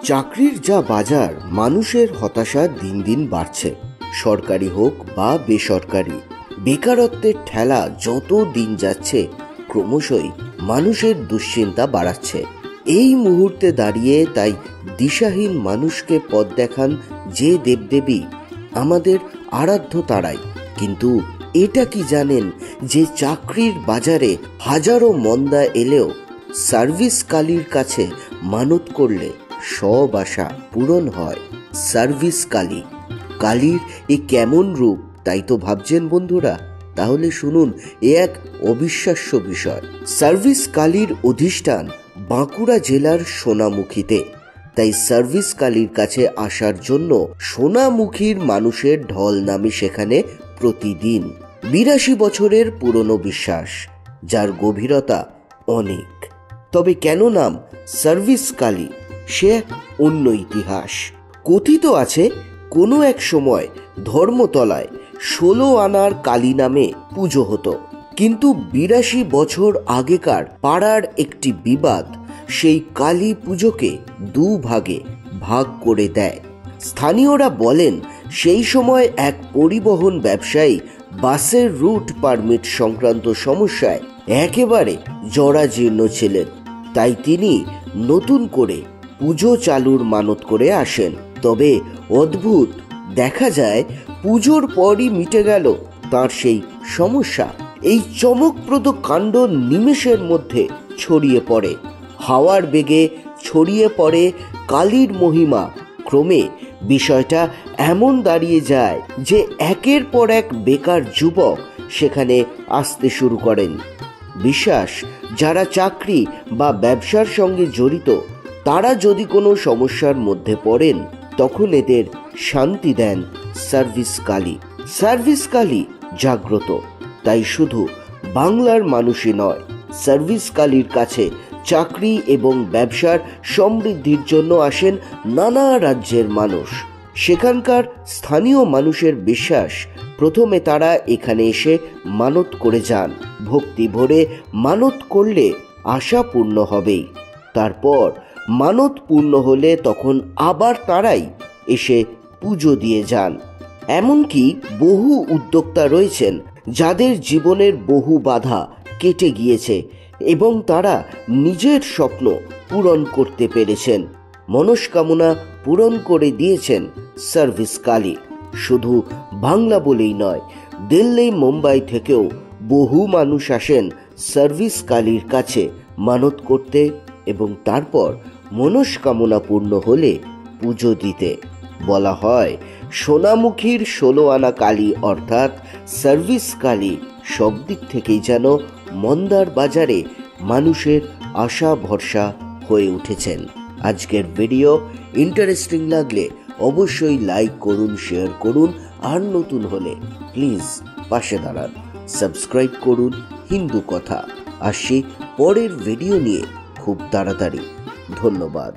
চাকরির যা বাজার, মানুষের হতাশা দিন দিন বাড়ছে। সরকারি হোক বা বেসরকারি, বেকারত্বের ঠেলা যত দিন যাচ্ছে ক্রমশই মানুষের দুশ্চিন্তা বাড়াচ্ছে। এই মুহূর্তে দাঁড়িয়ে তাই দিশাহীন মানুষকে পথ দেখান যে দেবদেবী, আমাদের আরাধ্য তারাই। কিন্তু এটা কি জানেন যে চাকরির বাজারে হাজারো মন্দা এলেও সার্ভিস কালীর কাছে মানত করলে সব আশা পূরণ হয়। সার্ভিস কালী, কালীর এ কেমন রূপ তাই তো ভাবছেন বন্ধুরা? তাহলে শুনুন এ এক অবিশ্বাস্য বিষয়। সার্ভিস কালীর অধিষ্ঠান বাঁকুড়া জেলার সোনামুখীতে। তাই সার্ভিস কালীর কাছে আসার জন্য সোনামুখীর মানুষের ঢল নামে সেখানে প্রতিদিন। 82 বছরের পুরনো বিশ্বাস, যার গভীরতা অনেক। তবে কেন নাম সার্ভিস কালী, সে এক অন্য ইতিহাস। কথিত আছে কোনো এক সময় ধর্মতলায় 16 আনার কালী নামে পুজো হতো, কিন্তু 82 বছর আগেকার পাড়ার একটি বিবাদ সেই কালী পুজোকে দুভাগে ভাগ করে দেয়। স্থানীয়রা বলেন সেই সময় এক পরিবহন ব্যবসায়ী বাসের রুট পারমিট সংক্রান্ত সমস্যায় একেবারে জরাজীর্ণ ছিলেন। তাই তিনি নতুন করে পুজো চালুর মানত করে আসেন। তবে অদ্ভুত, দেখা যায় পুজোর পরই মিটে গেল তার সেই সমস্যা। এই চমকপ্রদ কাণ্ড নিমেষের মধ্যে ছড়িয়ে পড়ে, হাওয়ার বেগে ছড়িয়ে পড়ে কালীর মহিমা। ক্রমে বিষয়টা এমন দাঁড়িয়ে যায় যে একের পর এক বেকার যুবক সেখানে আসতে শুরু করেন। বিশ্বাস, যারা চাকরি বা ব্যবসার সঙ্গে জড়িত তারা যদি কোনো সমস্যার মধ্যে পড়েন তখন এদের শান্তি দেন সার্ভিস কালী। সার্ভিস কালী জাগ্রত, তাই শুধু বাংলার মানুষই নয়, সার্ভিস কালীর কাছে চাকরি এবং ব্যবসার সমৃদ্ধির জন্য আসেন নানা রাজ্যের মানুষ। সেখানকার স্থানীয় মানুষের বিশ্বাস, প্রথমে তারা এখানে এসে মানত করে যান। ভক্তি ভরে মানত করলে আশা পূর্ণ হবেই। তারপর মানত পূর্ণ হলে তখন আবার তারাই এসে পুজো দিয়ে যান। এমনকি বহু উদ্যোক্তা রয়েছেন যাদের জীবনের বহু বাধা কেটে গিয়েছে এবং তারা নিজের স্বপ্ন পূরণ করতে পেরেছেন। মনস্কামনা পূরণ করে দিয়েছেন সার্ভিস কালী। শুধু বাংলা বলেই নয়, দিল্লি মুম্বাই থেকেও বহু মানুষ আসেন সার্ভিস কালীর কাছে মানত করতে এবং তারপর মনস্কামনা পূর্ণ হলে পুজো দিতে। বলা হয় সোনামুখীর 16 আনা কালী অর্থাৎ সার্ভিস কালী সব দিক থেকেই যেন মন্দার বাজারে মানুষের আশা ভরসা হয়ে উঠেছেন। আজকের ভিডিও ইন্টারেস্টিং লাগলে অবশ্যই লাইক করুন, শেয়ার করুন, আর নতুন হলে প্লিজ পাশে দাঁড়ান, সাবস্ক্রাইব করুন হিন্দু কথা। আসছি পরের ভিডিও নিয়ে খুব তাড়াতাড়ি। ধন্যবাদ।